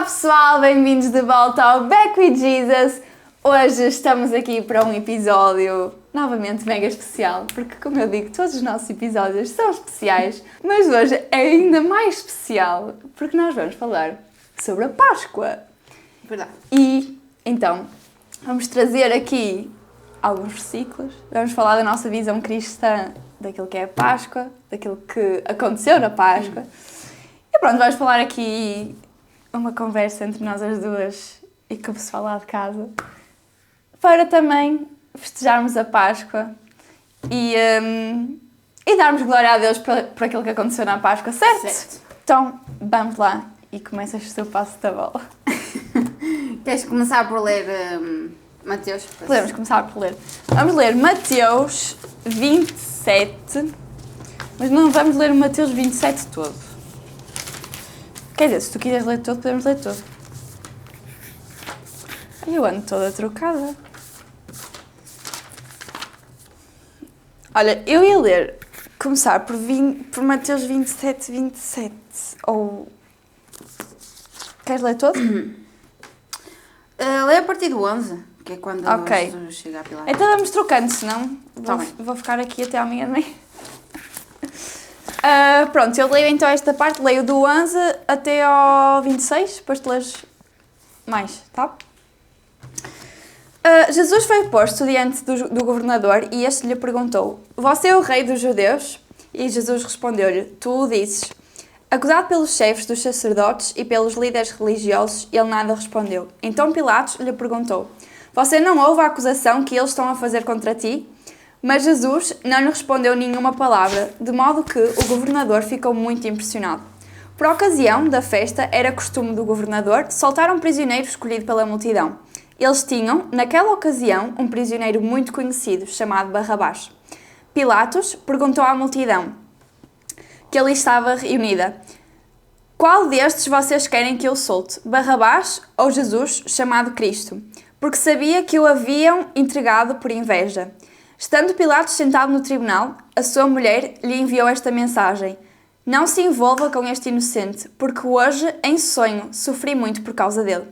pessoal, bem-vindos de volta ao Back with Jesus. Hoje estamos aqui para um episódio novamente mega especial, porque como eu digo, todos os nossos episódios são especiais, mas hoje é ainda mais especial, porque nós vamos falar sobre a Páscoa. Verdade. E então, vamos trazer aqui alguns versículos, vamos falar da nossa visão cristã, daquilo que é a Páscoa, daquilo que aconteceu na Páscoa. E pronto, vamos falar aqui uma conversa entre nós as duas e com o pessoal lá de casa, para também festejarmos a Páscoa e darmos glória a Deus por aquilo que aconteceu na Páscoa, certo? Então, vamos lá e começas tu, passo da bola. Queres começar por ler Mateus? Podemos começar por ler. Vamos ler Mateus 27, mas não vamos ler o Mateus 27 todo. Quer dizer, se tu quiseres ler todo, podemos ler todo. Eu ando toda trocada. Olha, eu ia começar por Mateus 27, 27. Ou... Queres ler todo? Lê a partir do 11, que é quando Jesus chega a Pilatos. Então vamos trocando, senão vou ficar aqui até à meia-noite. Pronto, eu leio então esta parte, leio do 11 até ao 26, depois tu lês mais, tá? Jesus foi posto diante do governador e este lhe perguntou: "Você é o rei dos judeus?" E Jesus respondeu-lhe: "Tu o dizes." Acusado pelos chefes dos sacerdotes e pelos líderes religiosos, ele nada respondeu. Então Pilatos lhe perguntou: "Você não ouve a acusação que eles estão a fazer contra ti?" Mas Jesus não lhe respondeu nenhuma palavra, de modo que o governador ficou muito impressionado. Por ocasião da festa, era costume do governador soltar um prisioneiro escolhido pela multidão. Eles tinham, naquela ocasião, um prisioneiro muito conhecido, chamado Barrabás. Pilatos perguntou à multidão, que ali estava reunida: "Qual destes vocês querem que eu solte, Barrabás ou Jesus, chamado Cristo?" Porque sabia que o haviam entregado por inveja. Estando Pilatos sentado no tribunal, a sua mulher lhe enviou esta mensagem: "Não se envolva com este inocente, porque hoje, em sonho, sofri muito por causa dele."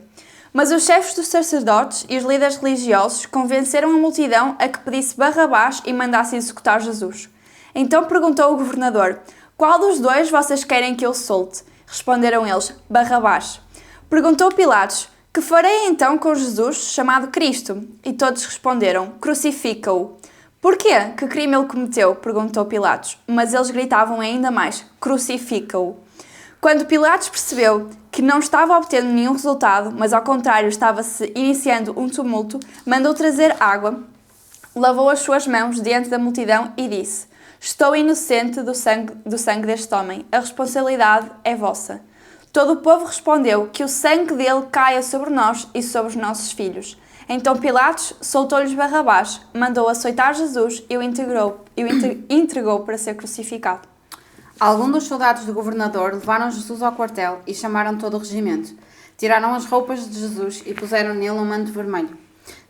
Mas os chefes dos sacerdotes e os líderes religiosos convenceram a multidão a que pedisse Barrabás e mandasse executar Jesus. Então perguntou o governador: "Qual dos dois vocês querem que eu solte?" Responderam eles: "Barrabás." Perguntou Pilatos: "Que farei então com Jesus, chamado Cristo?" E todos responderam: "Crucifica-o." "Porquê? Que crime ele cometeu?" perguntou Pilatos. Mas eles gritavam ainda mais: "Crucifica-o." Quando Pilatos percebeu que não estava obtendo nenhum resultado, mas ao contrário estava-se iniciando um tumulto, mandou trazer água, lavou as suas mãos diante da multidão e disse: "Estou inocente do sangue deste homem. A responsabilidade é vossa." Todo o povo respondeu: "Que o sangue dele caia sobre nós e sobre os nossos filhos." Então Pilatos soltou-lhes Barrabás, mandou açoitar Jesus e o entregou para ser crucificado. Alguns dos soldados do governador levaram Jesus ao quartel e chamaram todo o regimento. Tiraram as roupas de Jesus e puseram nele um manto vermelho.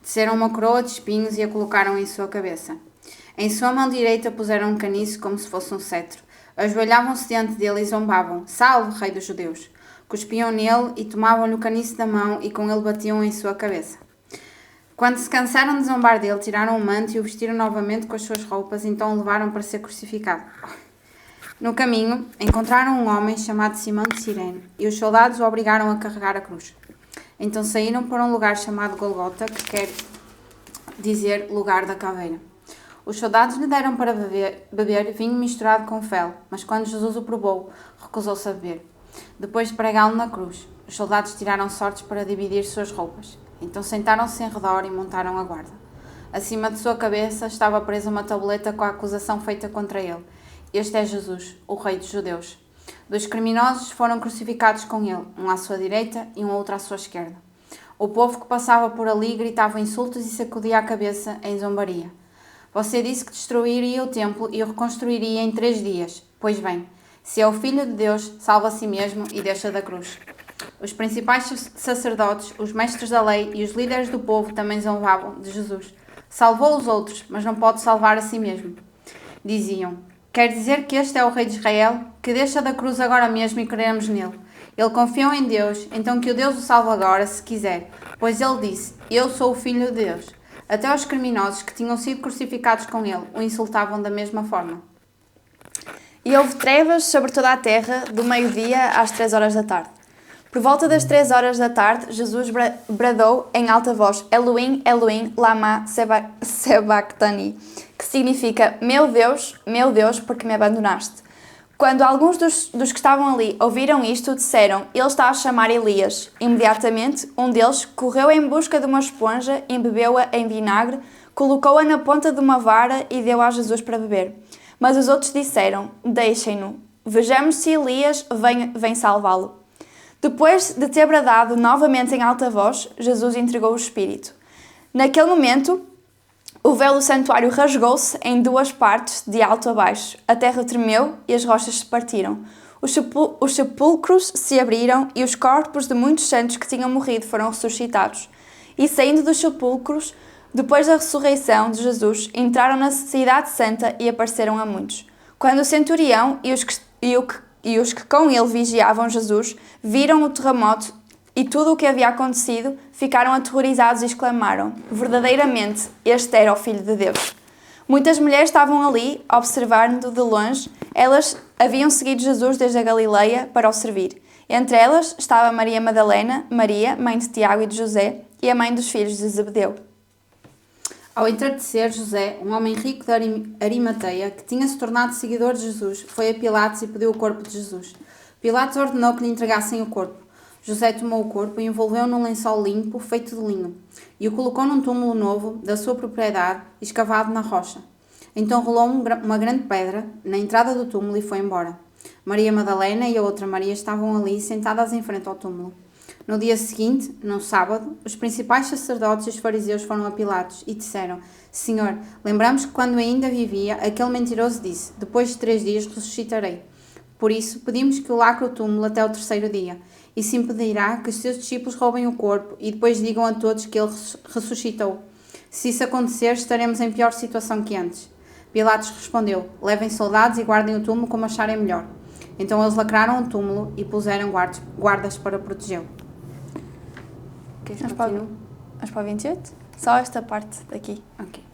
Desceram uma coroa de espinhos e a colocaram em sua cabeça. Em sua mão direita puseram um caniço como se fosse um cetro. Ajoelhavam-se diante dele e zombavam: "Salve, rei dos judeus!" Cuspiam nele e tomavam-lhe o caniço da mão e com ele batiam em sua cabeça. Quando se cansaram de zombar dele, tiraram o manto e o vestiram novamente com as suas roupas, e então o levaram para ser crucificado. No caminho, encontraram um homem chamado Simão de Cirene, e os soldados o obrigaram a carregar a cruz. Então saíram para um lugar chamado Golgota, que quer dizer lugar da caveira. Os soldados lhe deram para beber vinho misturado com fel, mas quando Jesus o provou, recusou-se a beber. Depois de pregá-lo na cruz, os soldados tiraram sortes para dividir suas roupas. Então sentaram-se em redor e montaram a guarda. Acima de sua cabeça estava presa uma tabuleta com a acusação feita contra ele: "Este é Jesus, o rei dos judeus." Dois criminosos foram crucificados com ele, um à sua direita e um outro à sua esquerda. O povo que passava por ali gritava insultos e sacudia a cabeça em zombaria. "Você disse que destruiria o templo e o reconstruiria em 3 dias. Pois bem, se é o Filho de Deus, salva a si mesmo e deixa da cruz." Os principais sacerdotes, os mestres da lei e os líderes do povo também zombavam de Jesus. "Salvou os outros, mas não pode salvar a si mesmo." Diziam: Quer dizer que este é o Rei de Israel, que deixa da cruz agora mesmo e creremos nele. Ele confiou em Deus, então que o Deus o salve agora, se quiser, pois ele disse, eu sou o Filho de Deus. Até os criminosos que tinham sido crucificados com ele o insultavam da mesma forma. E houve trevas sobre toda a terra, do meio-dia às 3 horas da tarde. Por volta das 3 horas da tarde, Jesus bradou em alta voz, Elohim, Elohim, lama sabachthani, que significa, meu Deus, porque me abandonaste? Quando alguns dos que estavam ali ouviram isto, disseram, ele está a chamar Elias. Imediatamente, um deles correu em busca de uma esponja, embebeu-a em vinagre, colocou-a na ponta de uma vara e deu a Jesus para beber. Mas os outros disseram, deixem-no, vejamos se Elias vem salvá-lo. Depois de ter bradado novamente em alta voz, Jesus entregou o Espírito. Naquele momento, o véu do santuário rasgou-se em 2 partes, de alto a baixo. A terra tremeu e as rochas se partiram. Os sepulcros se abriram e os corpos de muitos santos que tinham morrido foram ressuscitados. E saindo dos sepulcros, depois da ressurreição de Jesus, entraram na cidade santa e apareceram a muitos. Quando o centurião e os que com ele vigiavam Jesus viram o terremoto e tudo o que havia acontecido, ficaram aterrorizados e exclamaram, verdadeiramente, este era o Filho de Deus. Muitas mulheres estavam ali, observando de longe. Elas haviam seguido Jesus desde a Galileia para o servir. Entre elas estava Maria Madalena, Maria, mãe de Tiago e de José, e a mãe dos filhos de Zebedeu. Ao entardecer, José, um homem rico de Arimateia, que tinha se tornado seguidor de Jesus, foi a Pilatos e pediu o corpo de Jesus. Pilatos ordenou que lhe entregassem o corpo. José tomou o corpo e envolveu-o num lençol limpo, feito de linho, e o colocou num túmulo novo, da sua propriedade, escavado na rocha. Então rolou uma grande pedra na entrada do túmulo e foi embora. Maria Madalena e a outra Maria estavam ali, sentadas em frente ao túmulo. No dia seguinte, no sábado, os principais sacerdotes e os fariseus foram a Pilatos e disseram, Senhor, lembramos que quando ainda vivia, aquele mentiroso disse, depois de 3 dias ressuscitarei. Por isso, pedimos que o lacre o túmulo até o 3º dia, e se impedirá que os seus discípulos roubem o corpo e depois digam a todos que ele ressuscitou. Se isso acontecer, estaremos em pior situação que antes. Pilatos respondeu, levem soldados e guardem o túmulo como acharem melhor. Então eles lacraram o túmulo e puseram guardas para protegê-lo. Vamos para o 28? Só esta parte daqui. Ok.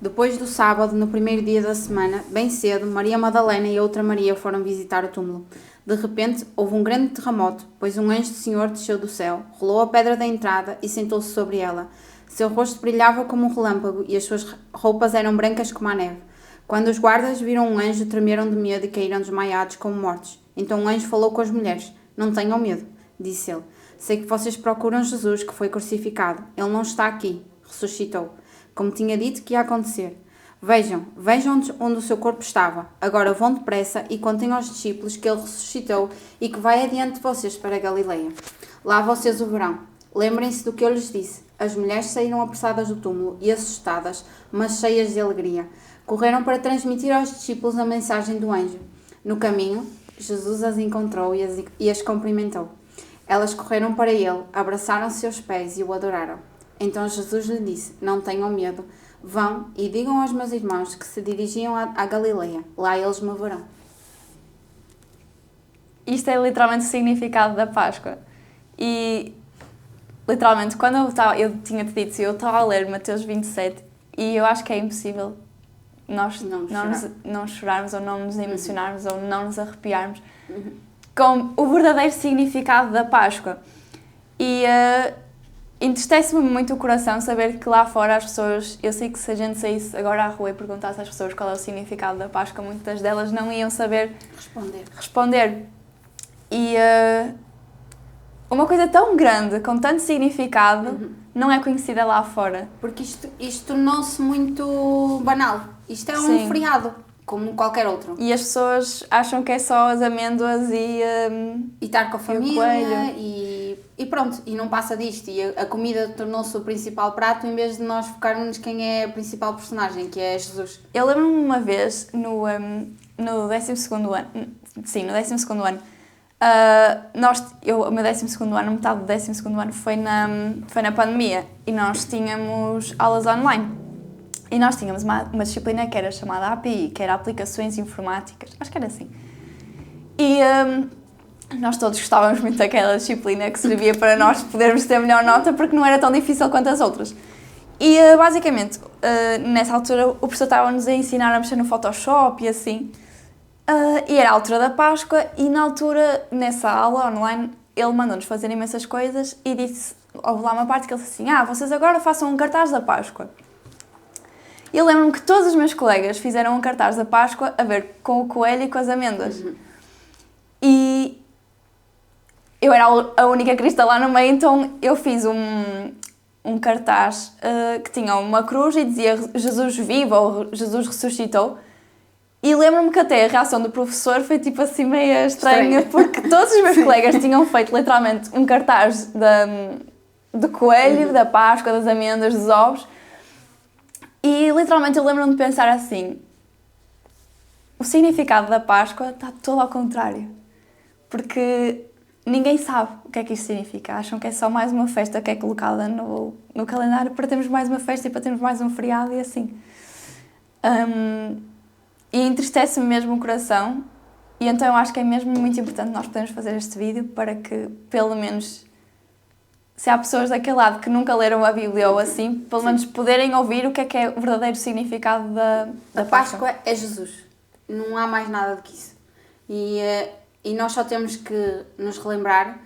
Depois do sábado, no primeiro dia da semana, bem cedo, Maria Madalena e outra Maria foram visitar o túmulo. De repente, houve um grande terremoto, pois um anjo do Senhor desceu do céu, rolou a pedra da entrada e sentou-se sobre ela. Seu rosto brilhava como um relâmpago e as suas roupas eram brancas como a neve. Quando os guardas viram um anjo, tremeram de medo e caíram desmaiados como mortos. Então o anjo falou com as mulheres. Não tenham medo, disse ele. Sei que vocês procuram Jesus, que foi crucificado. Ele não está aqui. Ressuscitou. Como tinha dito que ia acontecer. Vejam onde o seu corpo estava. Agora vão depressa e contem aos discípulos que ele ressuscitou e que vai adiante de vocês para a Galileia. Lá vocês o verão. Lembrem-se do que eu lhes disse. As mulheres saíram apressadas do túmulo e assustadas, mas cheias de alegria. Correram para transmitir aos discípulos a mensagem do anjo. No caminho, Jesus as encontrou e as cumprimentou. Elas correram para ele, abraçaram-se aos pés e o adoraram. Então Jesus lhe disse, não tenham medo, vão e digam aos meus irmãos que se dirigiam à Galileia, lá eles me verão. Isto é literalmente o significado da Páscoa. E, literalmente, quando eu tinha-te dito, eu estava a ler Mateus 27 e eu acho que é impossível nós não chorarmos ou não nos emocionarmos ou não nos arrepiarmos com o verdadeiro significado da Páscoa. E entristece-me muito o coração saber que lá fora as pessoas, eu sei que se a gente saísse agora à rua e perguntasse às pessoas qual é o significado da Páscoa, muitas delas não iam saber responder. E uma coisa tão grande, com tanto significado, não é conhecida lá fora. Porque isto tornou-se muito banal. Isto é um feriado, como qualquer outro. E as pessoas acham que é só as amêndoas e estar com a família e pronto, e não passa disto. E a comida tornou-se o principal prato em vez de nós focarmos quem é a principal personagem, que é Jesus. Eu lembro-me uma vez, no 12º ano, sim, no 12º ano, o meu 12º ano, metade do 12º ano foi na pandemia e nós tínhamos aulas online. E nós tínhamos uma disciplina que era chamada API, que era Aplicações Informáticas. Acho que era assim. E nós todos gostávamos muito daquela disciplina que servia para nós podermos ter melhor nota porque não era tão difícil quanto as outras. E basicamente, nessa altura, o professor estava-nos a ensinar a mexer no Photoshop e assim. E era a altura da Páscoa e na altura, nessa aula online, ele mandou-nos fazer imensas coisas e disse, houve lá uma parte que ele disse assim, vocês agora façam um cartaz da Páscoa. E eu lembro-me que todos os meus colegas fizeram um cartaz da Páscoa a ver com o coelho e com as amêndoas. E eu era a única cristã lá no meio, então eu fiz um cartaz que tinha uma cruz e dizia Jesus vive ou Jesus ressuscitou. E lembro-me que até a reação do professor foi tipo assim meio estranha, porque todos os meus colegas tinham feito literalmente um cartaz do coelho, da Páscoa, das amêndoas, dos ovos. E literalmente eu lembro-me de pensar assim, o significado da Páscoa está todo ao contrário. Porque ninguém sabe o que é que isto significa. Acham que é só mais uma festa que é colocada no calendário para termos mais uma festa e para termos mais um feriado e assim. E entristece-me mesmo o coração. E então eu acho que é mesmo muito importante nós podermos fazer este vídeo para que, pelo menos, se há pessoas daquele lado que nunca leram a Bíblia ou assim, pelo menos poderem ouvir o que é o verdadeiro significado da Páscoa. É Jesus. Não há mais nada do que isso. E nós só temos que nos relembrar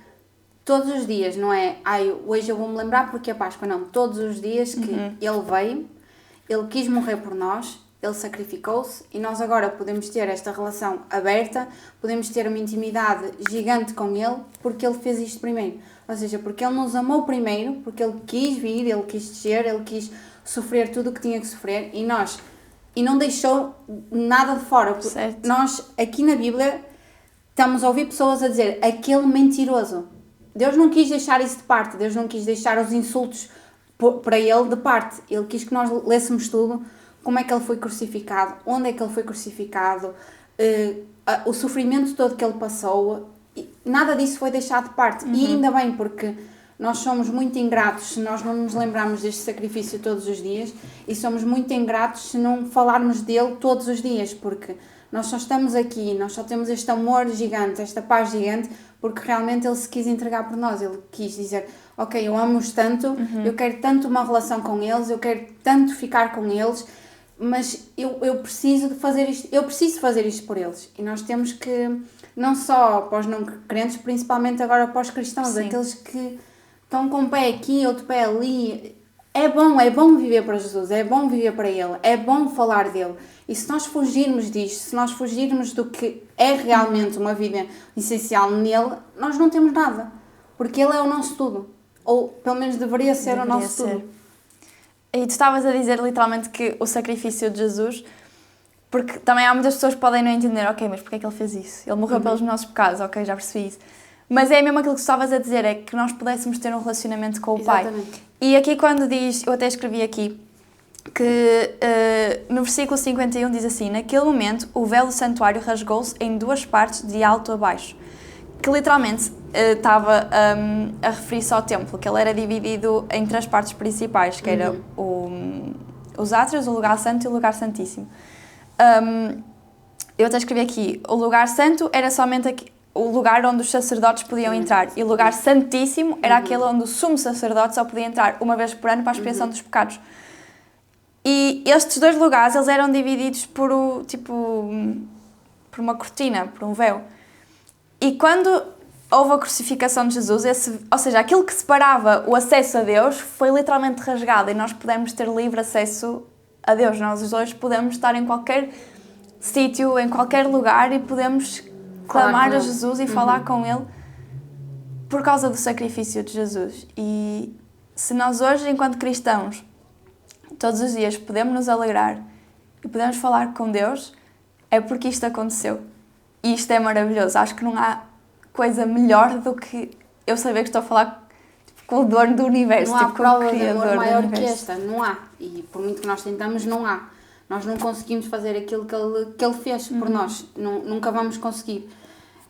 todos os dias, não é? Hoje eu vou-me lembrar porque é Páscoa. Não, todos os dias que Ele veio, Ele quis morrer por nós, Ele sacrificou-se e nós agora podemos ter esta relação aberta, podemos ter uma intimidade gigante com Ele porque Ele fez isto primeiro. Ou seja, porque Ele nos amou primeiro, porque Ele quis vir, Ele quis descer, Ele quis sofrer tudo o que tinha que sofrer e não deixou nada de fora. Certo. Nós, aqui na Bíblia, estamos a ouvir pessoas a dizer aquele mentiroso. Deus não quis deixar isso de parte, Deus não quis deixar os insultos para Ele de parte. Ele quis que nós lêssemos tudo, como é que Ele foi crucificado, onde é que Ele foi crucificado, o sofrimento todo que Ele passou, nada disso foi deixado de parte. E ainda bem, porque nós somos muito ingratos se nós não nos lembrarmos deste sacrifício todos os dias e somos muito ingratos se não falarmos dele todos os dias, porque nós só estamos aqui, nós só temos este amor gigante, esta paz gigante, porque realmente Ele se quis entregar por nós. Ele quis dizer, ok, eu amo-os tanto, eu quero tanto uma relação com eles, eu quero tanto ficar com eles, mas eu preciso de fazer isto, eu preciso fazer isto por eles. E nós temos que, não só para os não crentes, principalmente agora para os cristãos, Sim. aqueles que estão com um pé aqui, outro pé ali. É bom viver para Jesus, é bom viver para Ele, é bom falar dele. E se nós fugirmos disto, se nós fugirmos do que é realmente uma vida essencial nele, nós não temos nada. Porque Ele é o nosso tudo. Ou pelo menos deveria ser o nosso tudo. E tu estavas a dizer literalmente que o sacrifício de Jesus, porque também há muitas pessoas que podem não entender, ok, mas porquê é que Ele fez isso? Ele morreu pelos nossos pecados, ok, já percebi isso. Mas é mesmo aquilo que tu estavas a dizer, é que nós pudéssemos ter um relacionamento com o Pai. E aqui quando diz, eu até escrevi aqui, que no versículo 51 diz assim, naquele momento o véu do santuário rasgou-se em duas partes de alto a baixo, que literalmente estava a referir-se ao templo, que ele era dividido em três partes principais, que era os átrios, o lugar santo e o lugar santíssimo. Eu até escrevi aqui, o lugar santo era somente aqui, o lugar onde os sacerdotes podiam entrar, e o lugar santíssimo era aquele onde o sumo sacerdote só podia entrar uma vez por ano para a expiação dos pecados. E estes dois lugares, eles eram divididos por uma cortina, por um véu. E quando houve a crucificação de Jesus, ou seja, aquilo que separava o acesso a Deus foi literalmente rasgado e nós podemos ter livre acesso a Deus. Nós os dois podemos estar em qualquer sítio, em qualquer lugar e podemos clamar a Jesus e falar com Ele por causa do sacrifício de Jesus. E se nós hoje, enquanto cristãos, todos os dias podemos nos alegrar e podemos falar com Deus, é porque isto aconteceu. E isto é maravilhoso. Acho que não há coisa melhor do que eu saber que estou a falar com o dono do universo. Não há prova de amor maior que esta. Não há. E por muito que nós tentamos, não há. Nós não conseguimos fazer aquilo que ele fez por nós. Nunca vamos conseguir.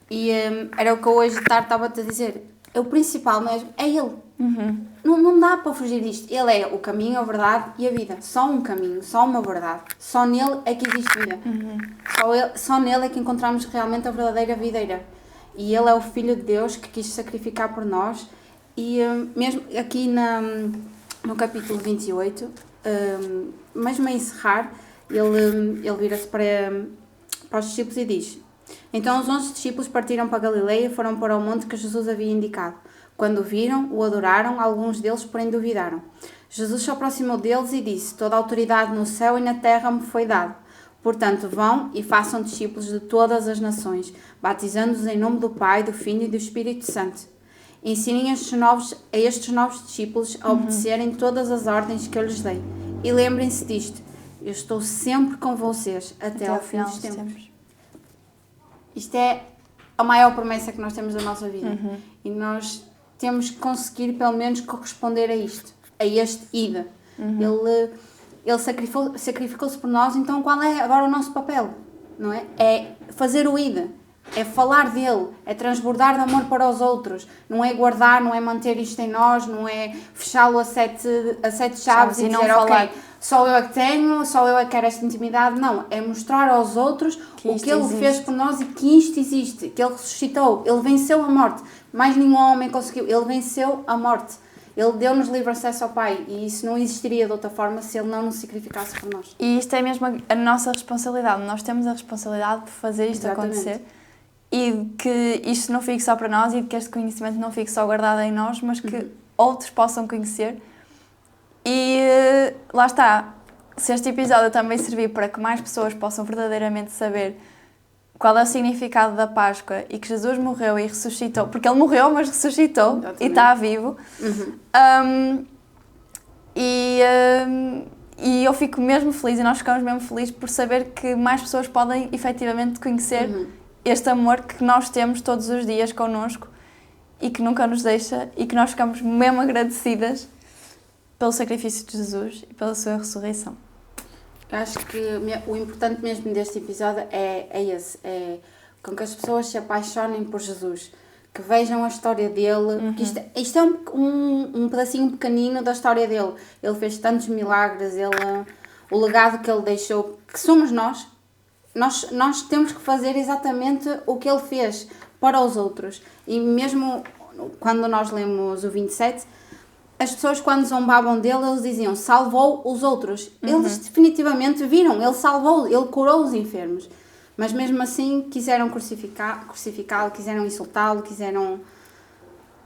E era o que eu hoje de tarde estava-te a dizer. O principal mesmo é Ele. Não dá para fugir disto. Ele é o caminho, a verdade e a vida. Só um caminho, só uma verdade. Só nele é que existe vida. Só nele é que encontramos realmente a verdadeira videira. E ele é o Filho de Deus que quis sacrificar por nós. E mesmo aqui no capítulo 28, mesmo a encerrar, ele vira-se para os discípulos e diz: Então os 11 discípulos partiram para Galileia e foram para o monte que Jesus havia indicado. Quando o viram, o adoraram, alguns deles porém duvidaram. Jesus se aproximou deles e disse: Toda a autoridade no céu e na terra me foi dada. Portanto, vão e façam discípulos de todas as nações, batizando-os em nome do Pai, do Filho e do Espírito Santo. Ensinem a estes novos discípulos a obedecerem todas as ordens que eu lhes dei. E lembrem-se disto: eu estou sempre com vocês até ao fim dos tempos. Isto é a maior promessa que nós temos da nossa vida. E nós temos que conseguir pelo menos corresponder a isto, a este ida. Ele sacrificou-se por nós, então qual é agora o nosso papel? Não é? É fazer o ida. É falar dele, é transbordar de amor para os outros, não é guardar, não é manter isto em nós, não é fechá-lo a sete chaves e dizer, ok, só eu é que tenho, só eu é que quero esta intimidade. Não, é mostrar aos outros o que ele fez por nós e que isto existe, que ele ressuscitou, ele venceu a morte, mais nenhum homem conseguiu, ele venceu a morte. Ele deu-nos livre acesso ao Pai e isso não existiria de outra forma se ele não nos sacrificasse por nós. E isto é mesmo a nossa responsabilidade, nós temos a responsabilidade de fazer isto acontecer. E que isto não fique só para nós e que este conhecimento não fique só guardado em nós, mas que outros possam conhecer. E lá está, se este episódio também servir para que mais pessoas possam verdadeiramente saber qual é o significado da Páscoa e que Jesus morreu e ressuscitou, porque ele morreu, mas ressuscitou. Exatamente. E está vivo. E eu fico mesmo feliz e nós ficamos mesmo felizes por saber que mais pessoas podem efetivamente conhecer este amor que nós temos todos os dias connosco e que nunca nos deixa e que nós ficamos mesmo agradecidas pelo sacrifício de Jesus e pela sua ressurreição. Eu acho que o importante mesmo deste episódio é esse, é com que as pessoas se apaixonem por Jesus, que vejam a história dele, porque isto é um pedacinho pequenino da história dele. Ele fez tantos milagres, o legado que ele deixou, que somos nós. Nós temos que fazer exatamente o que ele fez para os outros. E mesmo quando nós lemos o 27, as pessoas quando zombavam dele, eles diziam, salvou os outros. Eles definitivamente viram, ele salvou, ele curou os enfermos. Mas mesmo assim quiseram crucificá-lo, quiseram insultá-lo, quiseram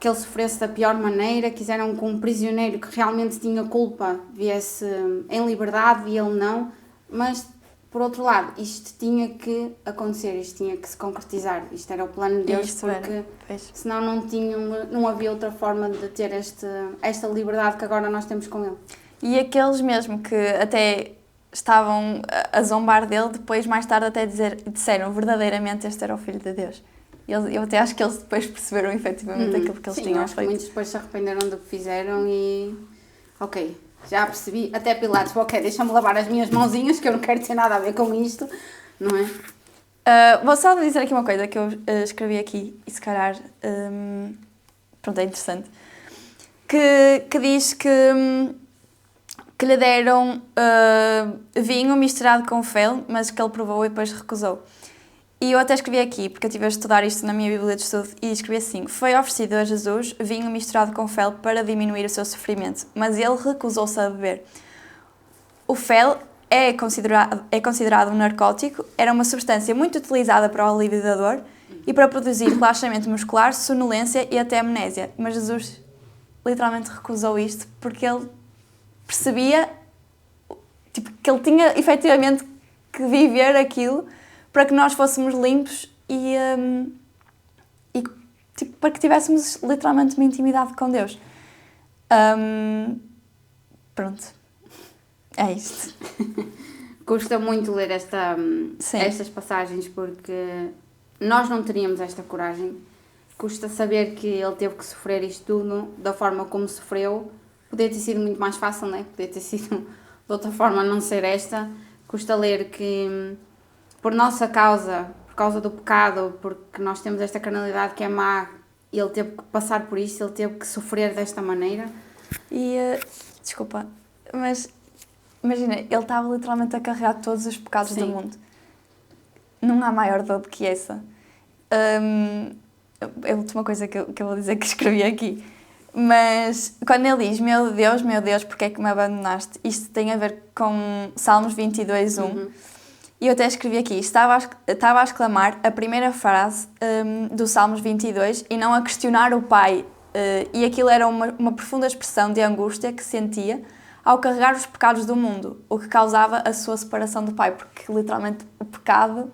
que ele sofresse da pior maneira, quiseram que um prisioneiro que realmente tinha culpa viesse em liberdade e ele não. Mas, por outro lado, isto tinha que acontecer, isto tinha que se concretizar. Isto era o plano de Deus, porque senão não havia outra forma de ter esta liberdade que agora nós temos com ele. E aqueles mesmo que até estavam a zombar dele, depois mais tarde até disseram verdadeiramente este era o Filho de Deus. Eu até acho que eles depois perceberam efetivamente aquilo que eles tinham feito. Muitos depois se arrependeram do que fizeram e... Ok, já percebi. Até Pilatos, ok, deixa-me lavar as minhas mãozinhas que eu não quero ter nada a ver com isto, não é? Vou só dizer aqui uma coisa que eu escrevi aqui e se calhar pronto, é interessante. Que diz que lhe deram vinho misturado com fel, mas que ele provou e depois recusou. E eu até escrevi aqui, porque eu estive a estudar isto na minha Bíblia de Estudo, e escrevi assim: foi oferecido a Jesus vinho misturado com fel para diminuir o seu sofrimento, mas ele recusou-se a beber. O fel é considerado um narcótico, era uma substância muito utilizada para o alívio da dor e para produzir relaxamento muscular, sonolência e até amnésia. Mas Jesus literalmente recusou isto porque ele percebia que ele tinha efetivamente que viver aquilo para que nós fôssemos limpos e para que tivéssemos literalmente uma intimidade com Deus. Pronto. É isto. Custa muito ler estas passagens porque nós não teríamos esta coragem. Custa saber que ele teve que sofrer isto tudo da forma como sofreu. Podia ter sido muito mais fácil, não é? Podia ter sido de outra forma a não ser esta. Custa ler que por nossa causa, por causa do pecado, porque nós temos esta carnalidade que é má ele teve que passar por isto, ele teve que sofrer desta maneira. E, desculpa, mas imagina, ele estava literalmente a carregar todos os pecados Sim. do mundo. Não há maior dor do que essa. É a última coisa que eu vou dizer que escrevi aqui. Mas quando ele diz, meu Deus, porque é que me abandonaste? Isto tem a ver com Salmos 22:1. E eu até escrevi aqui, estava a exclamar a primeira frase do Salmos 22 e não a questionar o pai. E aquilo era uma profunda expressão de angústia que sentia ao carregar os pecados do mundo, o que causava a sua separação do pai, porque literalmente o pecado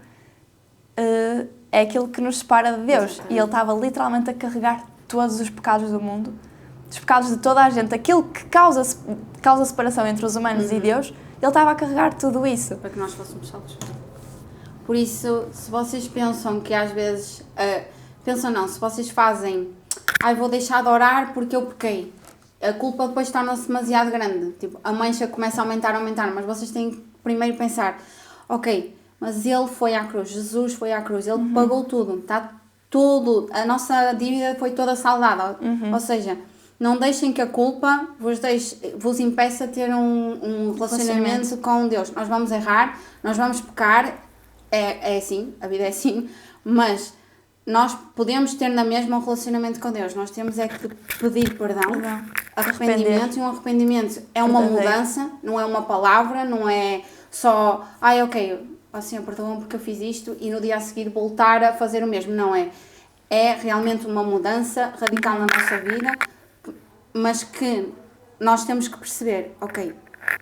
é aquilo que nos separa de Deus. Exatamente. E ele estava literalmente a carregar todos os pecados do mundo, os pecados de toda a gente, aquilo que causa separação entre os humanos e Deus, ele estava a carregar tudo isso. Para que nós fôssemos salvos. Por isso, se vocês pensam que às vezes... se vocês fazem... vou deixar de orar porque eu pequei. A culpa depois torna-se demasiado grande. Tipo, a mancha começa a aumentar, mas vocês têm que primeiro pensar, ok, mas ele foi à cruz, Jesus foi à cruz, ele pagou tudo, está tudo, a nossa dívida foi toda saldada. Ou seja, não deixem que a culpa vos impeça de ter um relacionamento com Deus. Nós vamos errar, nós vamos pecar, é assim, a vida é assim, mas nós podemos ter na mesma um relacionamento com Deus. Nós temos é que pedir perdão, arrependimento, e um arrependimento é uma mudança, não é uma palavra, não é só, Senhor, perdoa-me porque eu fiz isto e no dia a seguir voltar a fazer o mesmo. Não é. É realmente uma mudança radical na nossa vida, mas que nós temos que perceber, ok,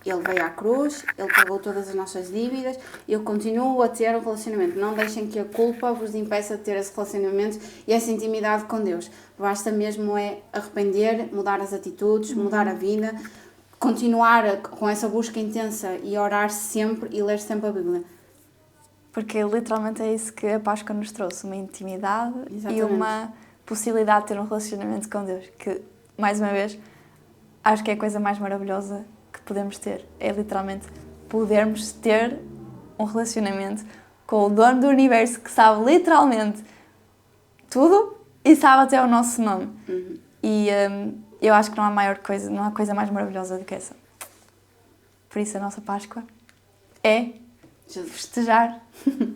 ele veio à cruz, ele pagou todas as nossas dívidas, eu continuo a ter um relacionamento. Não deixem que a culpa vos impeça de ter esse relacionamento e essa intimidade com Deus. Basta mesmo arrepender, mudar as atitudes, mudar a vida, continuar com essa busca intensa e orar sempre e ler sempre a Bíblia. Porque literalmente é isso que a Páscoa nos trouxe, uma intimidade. Exatamente. E uma possibilidade de ter um relacionamento com Deus, que, mais uma vez, acho que é a coisa mais maravilhosa que podemos ter. É literalmente podermos ter um relacionamento com o dono do universo, que sabe literalmente tudo e sabe até o nosso nome. E eu acho que não há coisa mais maravilhosa do que essa. Por isso a nossa Páscoa é festejar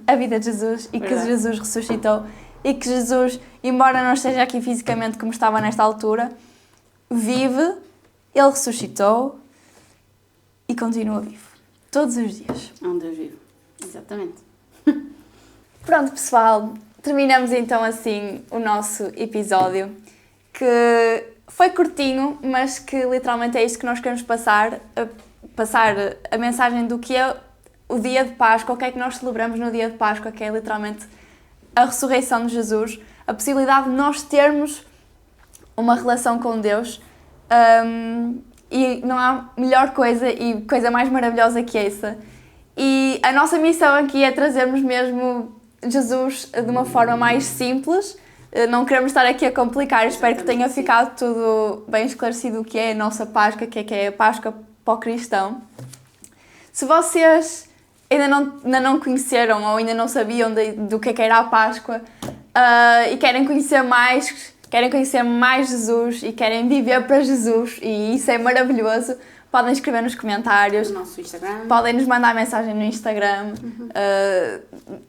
a vida de Jesus e que Jesus ressuscitou e que Jesus, embora não esteja aqui fisicamente como estava nesta altura, vive, ele ressuscitou e continua vivo. Todos os dias. É um Deus vivo. Exatamente. Pronto, pessoal, terminamos então assim o nosso episódio, que foi curtinho, mas que literalmente é isto que nós queremos passar a mensagem do que é o dia de Páscoa, o que é que nós celebramos no dia de Páscoa, que é literalmente a ressurreição de Jesus, a possibilidade de nós termos uma relação com Deus, e não há melhor coisa e coisa mais maravilhosa que essa. E a nossa missão aqui é trazermos mesmo Jesus de uma forma mais simples. Não queremos estar aqui a complicar, espero que tenha ficado tudo bem esclarecido o que é a nossa Páscoa, que é a Páscoa para o cristão. Se vocês ainda não conheceram ou ainda não sabiam do que era a Páscoa e querem conhecer mais Jesus e querem viver para Jesus, e isso é maravilhoso, podem escrever nos comentários, No nosso Instagram. podem nos mandar mensagem no Instagram,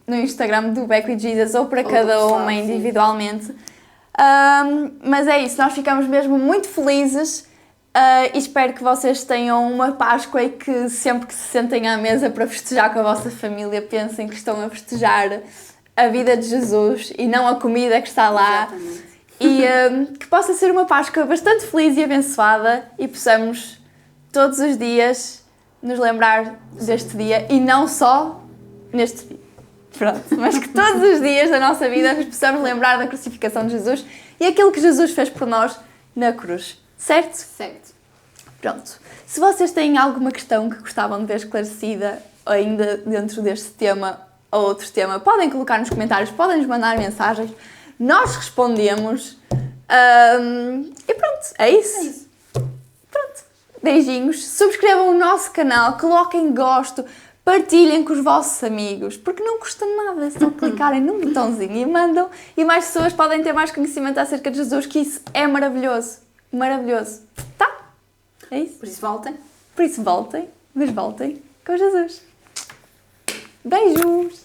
no Instagram do Back with Jesus ou para cada pessoal, uma sim. individualmente. Mas é isso, nós ficamos mesmo muito felizes e espero que vocês tenham uma Páscoa e que sempre que se sentem à mesa para festejar com a vossa família pensem que estão a festejar a vida de Jesus e não a comida que está lá. Exatamente. E que possa ser uma Páscoa bastante feliz e abençoada e possamos todos os dias nos lembrar deste dia e não só neste dia. Pronto, mas que todos os dias da nossa vida nos possamos lembrar da crucificação de Jesus e aquilo que Jesus fez por nós na cruz. Certo? Certo. Pronto. Se vocês têm alguma questão que gostavam de ver esclarecida ainda dentro deste tema ou outro tema, podem colocar nos comentários, podem nos mandar mensagens. Nós respondemos. E pronto, é isso. É isso. Pronto. Beijinhos. Subscrevam o nosso canal, coloquem gosto, Partilhem com os vossos amigos, porque não custa nada, é só clicarem num botãozinho e mandam, e mais pessoas podem ter mais conhecimento acerca de Jesus, que isso é maravilhoso. Maravilhoso. Tá? É isso? Por isso voltem. Por isso voltem, mas voltem com Jesus. Beijos!